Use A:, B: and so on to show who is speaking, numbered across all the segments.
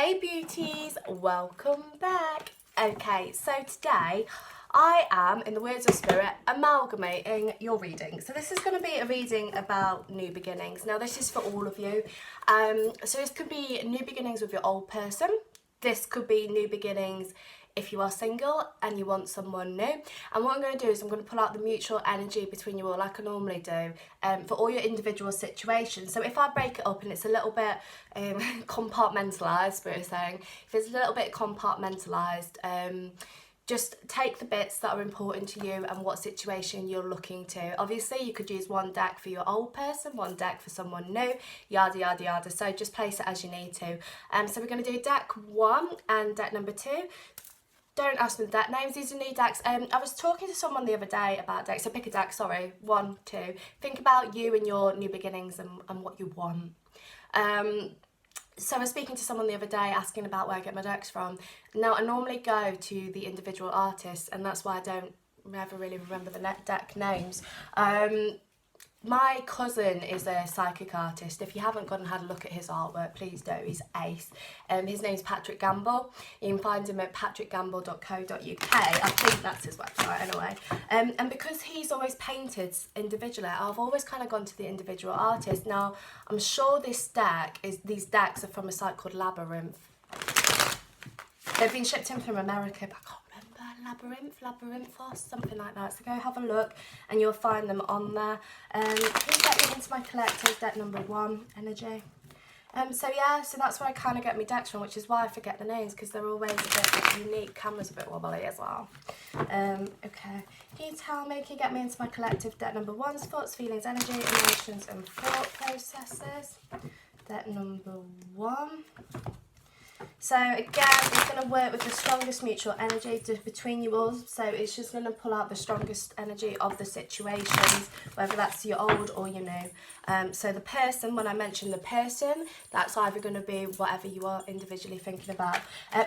A: Hey beauties, welcome back. Okay, so today I am, in the words of spirit, amalgamating your reading. So this is going to be a reading about new beginnings. Now this is for all of you. So this could be new beginnings with your old person. This could be new beginnings if you are single and you want someone new. And what I'm going to do is I'm going to pull out the mutual energy between you all like I normally do for all your individual situations. So if I break it up and it's a little bit compartmentalised, Spirit is saying, if it's a little bit compartmentalised, just take the bits that are important to you and what situation you're looking to. Obviously, you could use one deck for your old person, one deck for someone new, yada, yada, yada. So just place it as you need to. So we're going to do deck 1 and deck number 2. Don't ask me the deck names, these are new decks. I was talking to someone the other day about decks, so pick a deck, sorry, 1, 2. Think about you and your new beginnings and what you want. So I was speaking to someone the other day asking about where I get my decks from. Now I normally go to the individual artists and that's why I don't ever really remember the deck names. My cousin is a psychic artist. If you haven't gone and had a look at his artwork, please do. He's ace. His name's Patrick Gamble. You can find him at patrickgamble.co.uk. I think that's his website anyway. And because he's always painted individually, I've always kind of gone to the individual artist. Now, I'm sure these decks are from a site called Labyrinth. They've been shipped in from America, but I can't Labyrinthos, something like that. So go have a look and you'll find them on there. Please get me into my collectors, deck number 1, energy. So that's where I kind of get my decks from, which is why I forget the names, because they're always a bit unique. Camera's a bit wobbly as well. Okay, can you tell me, can you get me into my collective, deck number 1, thoughts, feelings, energy, emotions and thought processes. Deck number 1. So again, it's going to work with the strongest mutual energy between you all. So it's just going to pull out the strongest energy of the situations, whether that's your old or your new. So the person, when I mention the person, that's either going to be whatever you are individually thinking about.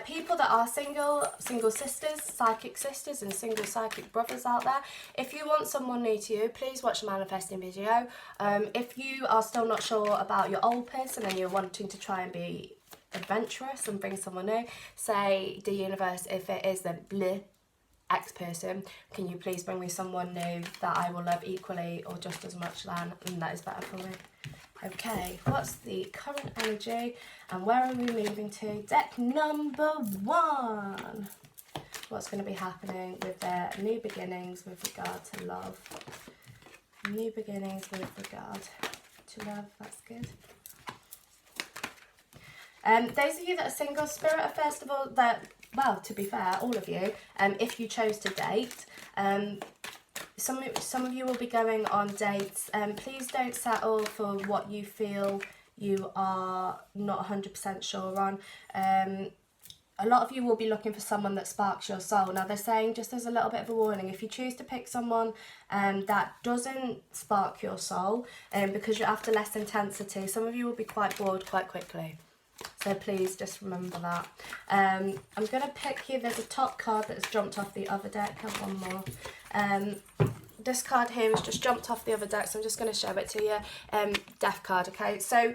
A: People that are single sisters and single psychic brothers out there, if you want someone new to you, please watch the manifesting video. If you are still not sure about your old person and you're wanting to try and be adventurous and bring someone new, say the universe, if it is the bleh ex person, can you please bring me someone new that I will love equally or just as much than, and that is better for me. Okay, what's the current energy and where are we moving to? Deck number 1. What's going to be happening with their new beginnings with regard to love? New beginnings with regard to love, that's good. Those of you that are single, Spirit, first of all, well, to be fair, all of you, if you chose to date, some of you will be going on dates. Please don't settle for what you feel you are not 100% sure on. A lot of you will be looking for someone that sparks your soul. Now, they're saying, just as a little bit of a warning, if you choose to pick someone that doesn't spark your soul, because you're after less intensity, some of you will be quite bored quite quickly. So please just remember that. I'm going to pick here, there's a top card that has jumped off the other deck. I have one more. This card here has just jumped off the other deck, so I'm just going to show it to you. Death card, okay? So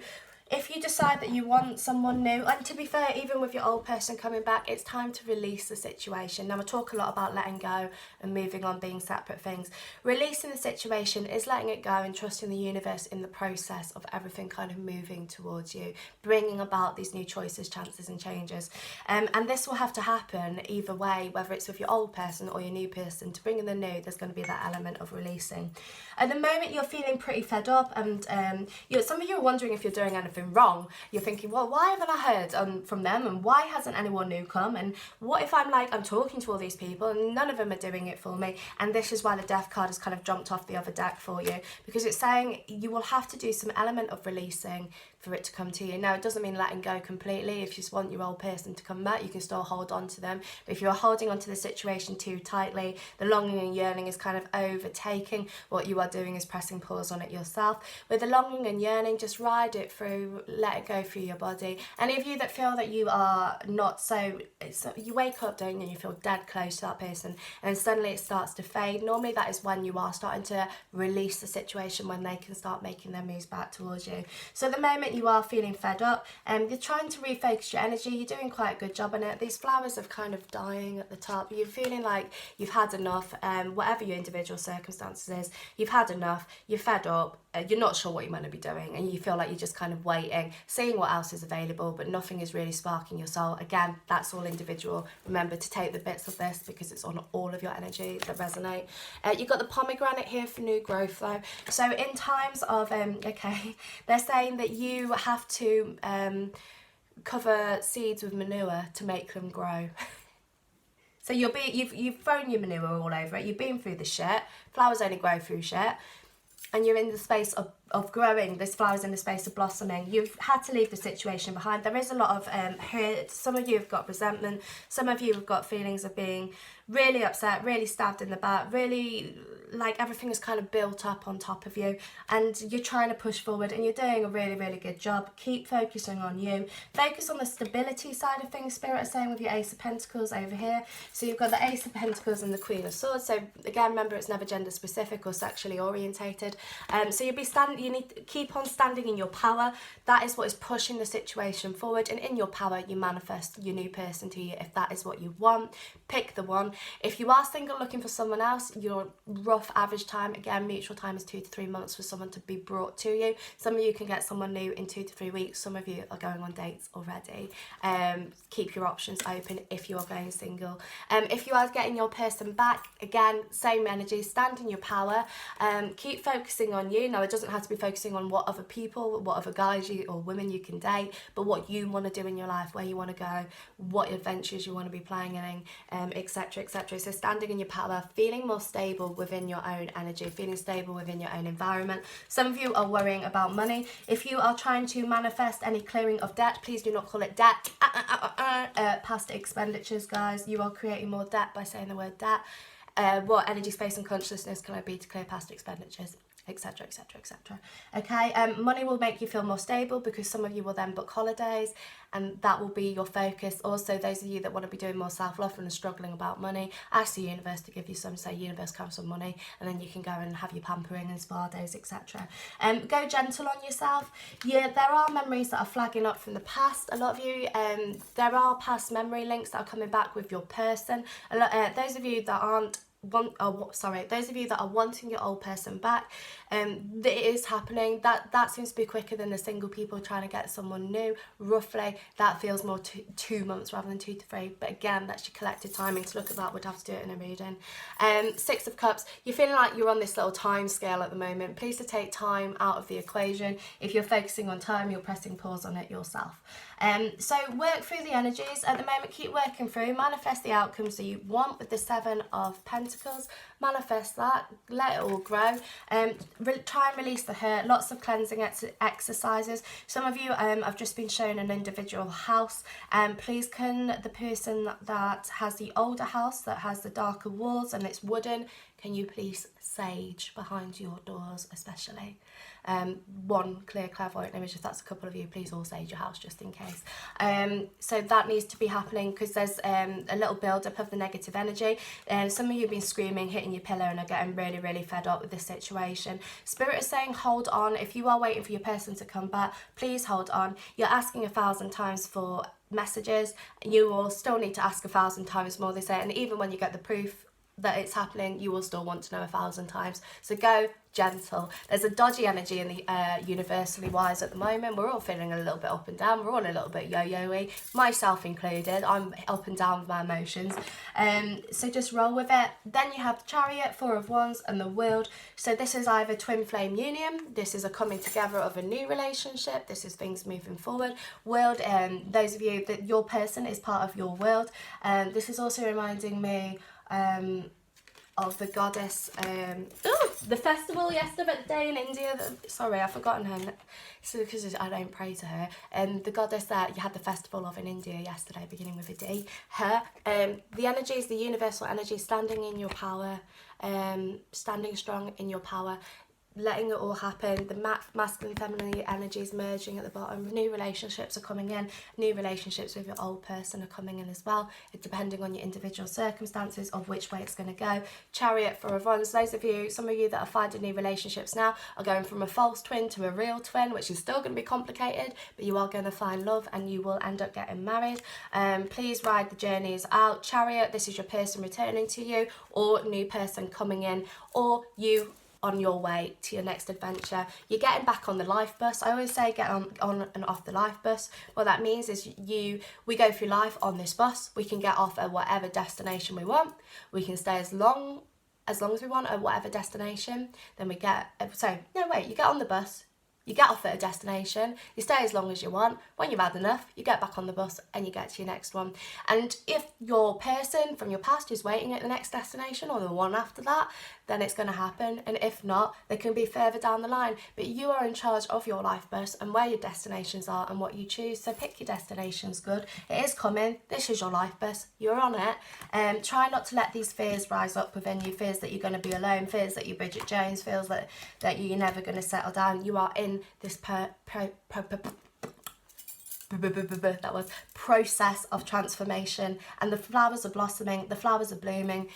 A: if you decide that you want someone new, and to be fair, even with your old person coming back, it's time to release the situation. Now, I talk a lot about letting go and moving on, being separate things. Releasing the situation is letting it go and trusting the universe in the process of everything kind of moving towards you, bringing about these new choices, chances and changes. And this will have to happen either way, whether it's with your old person or your new person. To bring in the new, there's going to be that element of releasing. At the moment, you're feeling pretty fed up and some of you are wondering if you're doing anything wrong. You're thinking, well, why haven't I heard from them, and why hasn't anyone new come, and what if I'm talking to all these people and none of them are doing it for me? And this is why the death card has kind of jumped off the other deck for you, because it's saying you will have to do some element of releasing for it to come to you. Now, it doesn't mean letting go completely. If you just want your old person to come back, you can still hold on to them. But if you're holding on to the situation too tightly, the longing and yearning is kind of overtaking. What you are doing is pressing pause on it yourself. With the longing and yearning, just ride it through, let it go through your body. Any of you that feel that you are not so, you wake up, don't you, and you feel dead close to that person, and suddenly it starts to fade. Normally that is when you are starting to release the situation, when they can start making their moves back towards you. So at the moment, you are feeling fed up, you're trying to refocus your energy. You're doing quite a good job on it. These flowers are kind of dying at the top. You're feeling like you've had enough, whatever your individual circumstances is, you've had enough, you're fed up, you're not sure what you're meant to be doing, and you feel like you're just kind of waiting, seeing what else is available, but nothing is really sparking your soul. Again, that's all individual. Remember to take the bits of this because it's on all of your energy that resonate. You've got the pomegranate here for new growth though. So in times of, okay, they're saying that you have to cover seeds with manure to make them grow. So you've thrown your manure all over it, you've been through the shit, flowers only grow through shit, and you're in the space of growing, this flower's in the space of blossoming. You've had to leave the situation behind. There is a lot of hurt. Some of you have got resentment. Some of you have got feelings of being really upset, really stabbed in the back, really like everything is kind of built up on top of you, and you're trying to push forward and you're doing a really, really good job. Keep focusing on you. Focus on the stability side of things, Spirit is saying, with your Ace of Pentacles over here. So you've got the Ace of Pentacles and the Queen of Swords. So again, remember, it's never gender specific or sexually orientated. So you need to keep on standing in your power. That is what is pushing the situation forward, and in your power you manifest your new person to you if that is what you want. Pick the one. If you are single looking for someone else, your rough average time, again, mutual time is 2 to 3 months for someone to be brought to you. Some of you can get someone new in 2 to 3 weeks. Some of you are going on dates already. Keep your options open if you are going single. If you are getting your person back, again, same energy, stand in your power. Keep focusing on you. Now, it doesn't have to be focusing on what other people, what other guys or women you can date, but what you want to do in your life, where you want to go, what adventures you want to be playing in, etc, etc. So standing in your power, feeling more stable within your own energy, feeling stable within your own environment. Some of you are worrying about money. If you are trying to manifest any clearing of debt, please do not call it debt. Past expenditures, guys. You are creating more debt by saying the word debt. What energy, space and consciousness can I be to clear past expenditures? Etc, etc, etc. Okay, money will make you feel more stable because some of you will then book holidays, and that will be your focus. Also, those of you that want to be doing more self-love and are struggling about money, ask the universe to give you some, say universe, come some money, and then you can go and have your pampering and spa days, etc. Go gentle on yourself. Yeah, there are memories that are flagging up from the past. A lot of you, there are past memory links that are coming back with your person. Those of you that aren't those of you that are wanting your old person back, it is happening. That seems to be quicker than the single people trying to get someone new. Roughly, that feels more 2 months rather than 2 to 3. But again, that's your collective timing. To look at that, would have to do it in a reading. 6 of Cups. You're feeling like you're on this little time scale at the moment. Please to take time out of the equation. If you're focusing on time, you're pressing pause on it yourself. So work through the energies at the moment. Keep working through. Manifest the outcomes that you want with the 7 of Pentacles. Manifest that. Let it all grow. Try and release the hurt. Lots of cleansing exercises. Some of you have just been shown an individual house. Please, can the person that has the older house that has the darker walls and it's wooden, can you please sage behind your doors especially? One clear clairvoyant image, if that's a couple of you, please all sage your house just in case. So that needs to be happening because there's a little build-up of the negative energy. Some of you have been screaming, hitting your pillow and are getting really, really fed up with this situation. Spirit is saying hold on. If you are waiting for your person to come back, please hold on. You're asking 1,000 times for messages. You will still need to ask 1,000 times more, they say, and even when you get the proof that it's happening, you will still want to know 1,000 times. So go gentle. There's a dodgy energy in the universally wise at the moment. We're all feeling a little bit up and down. We're all a little bit yo-yo-y, myself included. I'm up and down with my emotions. So just roll with it. Then you have the Chariot, 4 of Wands, and the World. So this is either twin flame union. This is a coming together of a new relationship. This is things moving forward. World, those of you that your person is part of your world. This is also reminding me of the goddess, the festival yesterday in India. Sorry, I've forgotten her. It's because I don't pray to her. The goddess that you had the festival of in India yesterday, beginning with a D. Her. The energy is the universal energy, standing in your power, standing strong in your power. letting it all happen. The masculine feminine energies merging at the bottom. New relationships are coming in. New relationships with your old person are coming in as well. It's depending on your individual circumstances of which way it's going to go. Chariot for Yvonne. So those of you, some of you that are finding new relationships now are going from a false twin to a real twin, which is still going to be complicated, but you are going to find love and you will end up getting married. Please ride the journeys out. Chariot, this is your person returning to you, or new person coming in, or you on your way to your next adventure. You're getting back on the life bus. I always say get on and off the life bus. What that means is we go through life on this bus. We can get off at whatever destination we want. We can stay as long as we want at whatever destination. Then you get on the bus. You get off at a destination, you stay as long as you want. When you've had enough, you get back on the bus and you get to your next one. And if your person from your past is waiting at the next destination or the one after that, then it's going to happen. And if not, they can be further down the line. But you are in charge of your life bus and where your destinations are and what you choose. So pick your destinations good. It is coming. This is your life bus. You're on it. Try not to let these fears rise up within you. Fears that you're going to be alone. Fears that you're Bridget Jones. Fears that you're never going to settle down. You are in this process of transformation, and the flowers are blossoming, the flowers are blooming.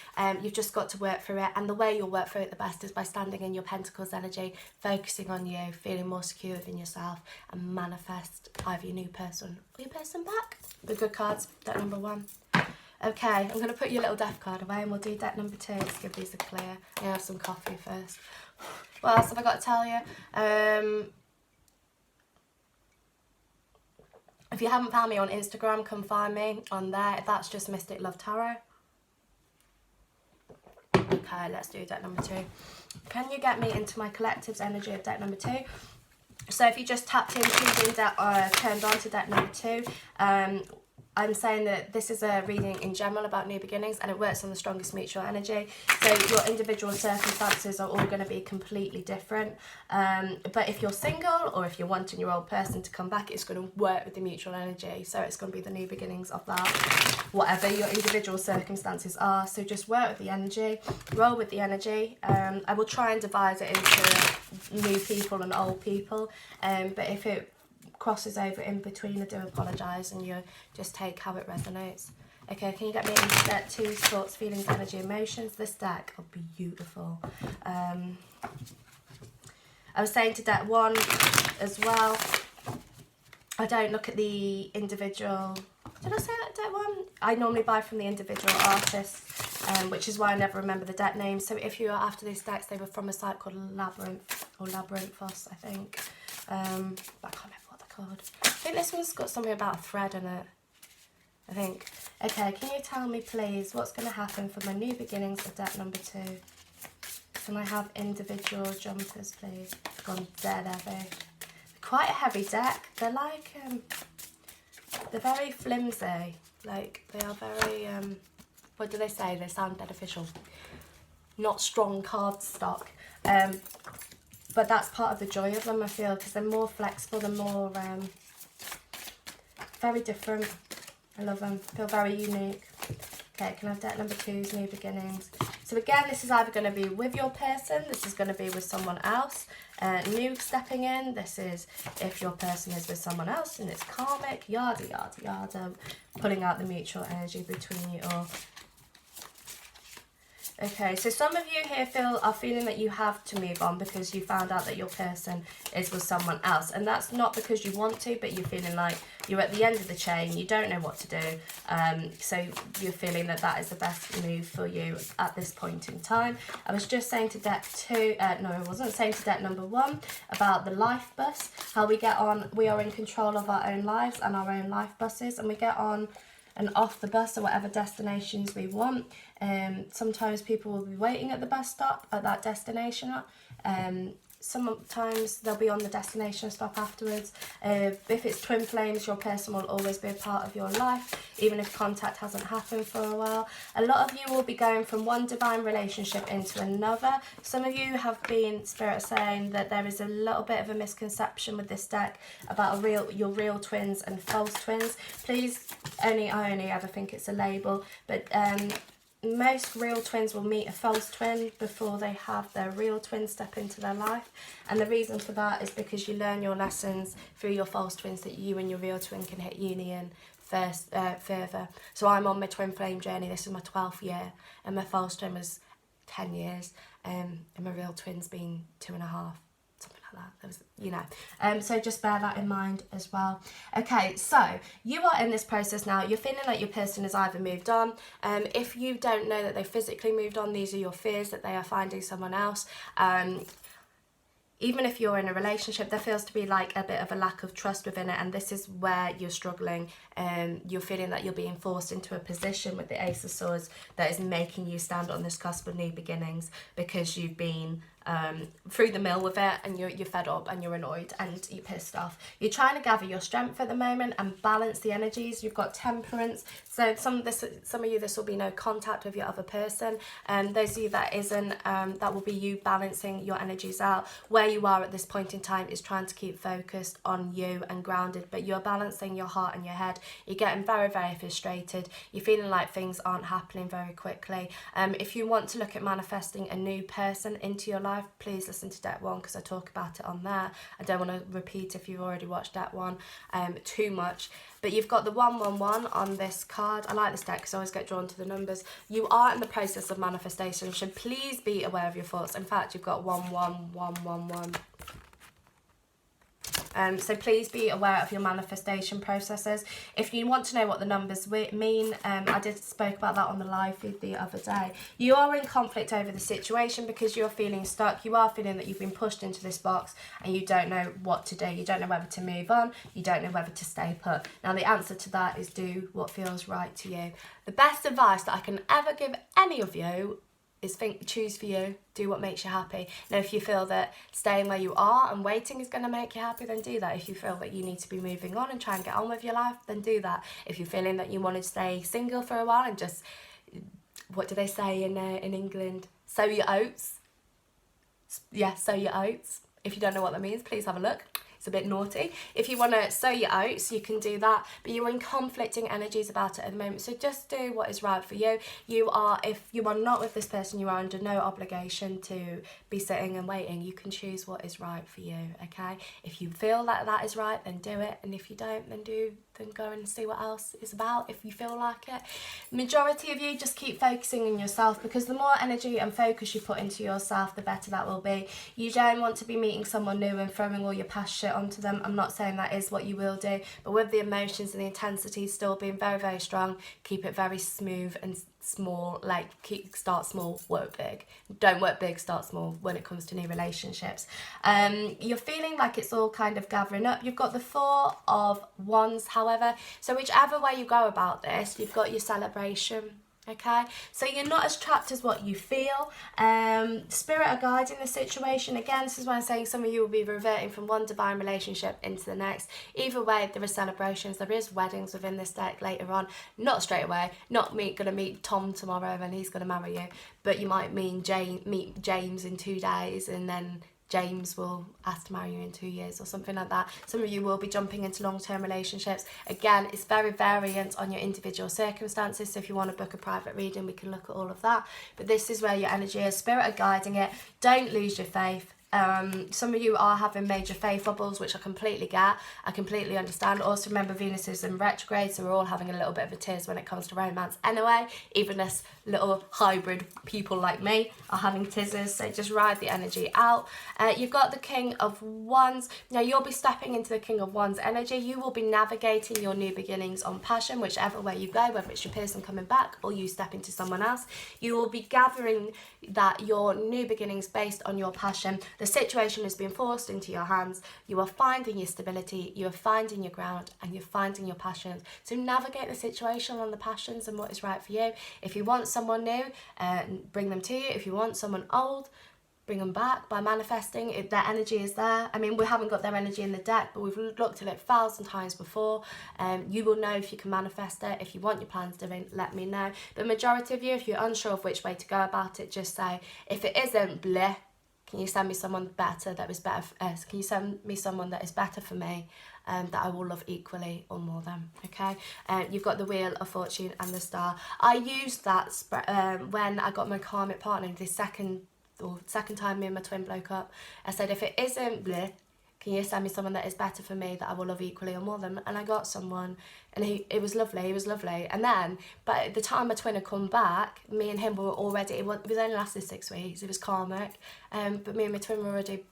A: You've just got to work through it, and the way you'll work through it the best is by standing in your Pentacles energy, focusing on you, feeling more secure within yourself, and manifest either your new person or your person back. The good cards, deck number 1. Okay, I'm going to put your little death card away and we'll do deck number 2. Let's give these a clear. I'm going to have some coffee first. What else have I got to tell you? If you haven't found me on Instagram, come find me on there. That's just Mystic Love Tarot. Okay, let's do deck number 2. Can you get me into my collective's energy of deck number 2? So if you just tapped in, turned on to deck number 2, I'm saying that this is a reading in general about new beginnings, and it works on the strongest mutual energy. So your individual circumstances are all going to be completely different. But if you're single or if you're wanting your old person to come back, it's going to work with the mutual energy. So it's going to be the new beginnings of that, whatever your individual circumstances are. So just work with the energy, roll with the energy. I will try and divide it into new people and old people. But if it crosses over in between, I do apologise, and you just take how it resonates. Okay, can you get me into deck 2, thoughts, feelings, energy, emotions? This deck are beautiful. I was saying to deck 1 as well, I don't look at the individual. Did I say that deck 1? I normally buy from the individual artists, which is why I never remember the deck names. So if you are after these decks, they were from a site called Labyrinth or Labyrinthos, I think. But I can't remember what they're called. I think this one's got something about a thread in it, I think. Okay, can you tell me please what's going to happen for my new beginnings of deck number 2? Can I have individual jumpers, please? Gone dead heavy. Quite a heavy deck. They're like, they're very flimsy. Like, they are very, what do they say? They sound beneficial. Not strong card stock. But that's part of the joy of them, I feel, because they're more flexible, they're more, very different. I love them. Feel very unique. Okay, can I have deck number 2's new beginnings? So again, this is either going to be with your person, this is going to be with someone else, new stepping in, this is if your person is with someone else and it's karmic, yada, yada, yada, pulling out the mutual energy between you all. Okay, so some of you here are feeling that you have to move on because you found out that your person is with someone else. And that's not because you want to, but you're feeling like you're at the end of the chain, you don't know what to do. So you're feeling that that is the best move for you at this point in time. I was just saying to deck 2, no, I wasn't saying to deck number 1 about the life bus, how we get on, we are in control of our own lives and our own life buses, and we get on and off the bus or whatever destinations we want. Sometimes people will be waiting at the bus stop at that destination. Sometimes they'll be on the destination stop afterwards. If it's twin flames, your person will always be a part of your life, even if contact hasn't happened for a while. A lot of you will be going from one divine relationship into another. Some of you have been, Spirit, saying that there is a little bit of a misconception with this deck about your real twins and false twins. Please, I only ever think it's a label, but most real twins will meet a false twin before they have their real twin step into their life. And the reason for that is because you learn your lessons through your false twins that you and your real twin can hit union further. So I'm on my twin flame journey. This is my 12th year, and my false twin was 10 years, and my real twin's been 2.5. Something like that. There was, you know. So just bear that in mind as well. Okay, so you are in this process now. You're feeling like your person has either moved on. If you don't know that they physically moved on, these are your fears that they are finding someone else. Even if you're in a relationship, there feels to be like a bit of a lack of trust within it, and this is where you're struggling. You're feeling that you're being forced into a position with the Ace of Swords that is making you stand on this cusp of new beginnings, because you've been through the mill with it, and you're fed up and you're annoyed and you're pissed off. You're trying to gather your strength at the moment and balance the energies. You've got Temperance, so some of you, this will be no contact with your other person, and those of you that isn't, that will be you balancing your energies out. Where you are at this point in time is trying to keep focused on you and grounded, but you're balancing your heart and your head. You're getting very, very frustrated. You're feeling like things aren't happening very quickly. If you want to look at manifesting a new person into your life, please listen to deck 1, because I talk about it on there. I don't want to repeat if you've already watched deck 1 too much. But you've got the 111 on this card. I like this deck because I always get drawn to the numbers. You are in the process of manifestation, so please be aware of your thoughts. In fact, you've got 11111. So please be aware of your manifestation processes. If you want to know what the numbers mean, I did spoke about that on the live feed the other day. You are in conflict over the situation because you're feeling stuck. You are feeling that you've been pushed into this box and you don't know what to do. You don't know whether to move on. You don't know whether to stay put. Now the answer to that is do what feels right to you. The best advice that I can ever give any of you is choose for you, do what makes you happy. Now, if you feel that staying where you are and waiting is going to make you happy, then do that. If you feel that you need to be moving on and try and get on with your life, then do that. If you're feeling that you want to stay single for a while and just, what do they say in England? Sow your oats. Yeah, sow your oats. If you don't know what that means, please have a look. It's a bit naughty. If you want to sow your oats, you can do that, but you're in conflicting energies about it at the moment, so just do what is right for you. If you are not with this person, you are under no obligation to be sitting and waiting. You can choose what is right for you, okay? If you feel that that is right, then do it, and if you don't, then go and see what else is about if you feel like it. Majority of you just keep focusing on yourself, because the more energy and focus you put into yourself, the better that will be. You don't want to be meeting someone new and throwing all your past shit onto them. I'm not saying that is what you will do, but with the emotions and the intensity still being very, very strong, keep it very smooth and small. Like, start small, work big. Don't work big, start small when it comes to new relationships. You're feeling like it's all kind of gathering up. You've got the 4 of Wands, however, so whichever way you go about this, you've got your celebration. Okay, so you're not as trapped as what you feel. Spirit are guiding the situation. Again, this is why I'm saying some of you will be reverting from one divine relationship into the next. Either way, there are celebrations. There is weddings within this deck later on. Not straight away. Not gonna meet Tom tomorrow and he's gonna marry you. But you might meet James in 2 days, and then James will ask to marry you in 2 years or something like that. Some of you will be jumping into long-term relationships. Again, it's very variant on your individual circumstances, so if you want to book a private reading, we can look at all of that. But this is where your energy is. Spirit are guiding it. Don't lose your faith. Some of you are having major faith bubbles, which I completely get. I completely understand. Also, remember, Venus is in retrograde, so we're all having a little bit of a tears when it comes to romance anyway. Even us little hybrid people like me are having tizzers, so just ride the energy out. You've got the King of Wands. Now, you'll be stepping into the King of Wands energy. You will be navigating your new beginnings on passion, whichever way you go, whether it's your person coming back or you step into someone else. You will be gathering that your new beginnings based on your passion. The situation has been forced into your hands. You are finding your stability, you are finding your ground, and you're finding your passions. So navigate the situation on the passions and what is right for you. If you want someone new, bring them to you. If you want someone old, bring them back by manifesting. Their energy is there. I mean, we haven't got their energy in the deck, but we've looked at it 1,000 times before. You will know if you can manifest it. If you want your plans doing, let me know. The majority of you, if you're unsure of which way to go about it, just say, if it isn't bleh, Can you send me someone better that is better? Can you send me someone that is better for me, that I will love equally or more than? Okay. You've got the Wheel of Fortune and the Star. I used that when I got my karmic partner the second time me and my twin broke up. I said, if it isn't bleh, can you send me someone that is better for me that I will love equally or more than? And I got someone, and it was lovely. And then, but the time my twin had come back, me and him were already, it was only lasted 6 weeks. It was karmic, but me and my twin were already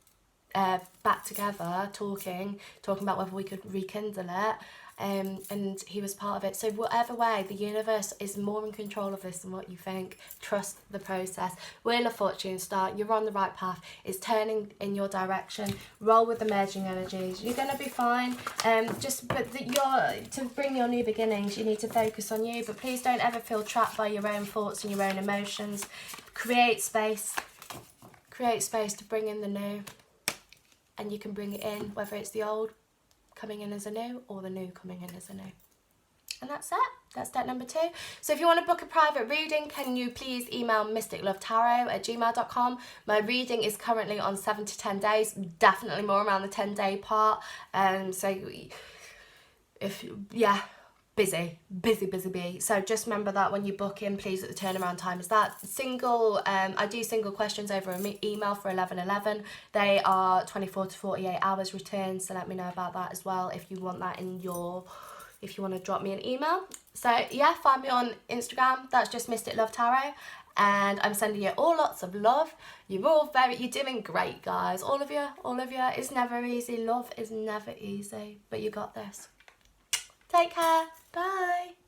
A: back together, talking about whether we could rekindle it. And he was part of it. So whatever way, the universe is more in control of this than what you think. Trust the process. Wheel of Fortune, Star, you're on the right path. It's turning in your direction. Roll with the merging energies. You're going to be fine. To bring your new beginnings, you need to focus on you. But please don't ever feel trapped by your own thoughts and your own emotions. Create space. Create space to bring in the new. And you can bring it in, whether it's the old coming in as a new or the new coming in as a new. And that's it. That's step number 2. So if you want to book a private reading, can you please email mysticlovetarot@gmail.com. My reading is currently on 7 to 10 days, definitely more around the 10-day part. Busy. So just remember that when you book in, please, at the turnaround time is that single. I do single questions over an email for 1111. They are 24 to 48 hours return. So let me know about that as well if you want that if you want to drop me an email. So yeah, find me on Instagram. That's just Mystic Love Tarot. And I'm sending you all lots of love. You're doing great, guys. All of you. It's never easy. Love is never easy, but you got this. Take care. Bye.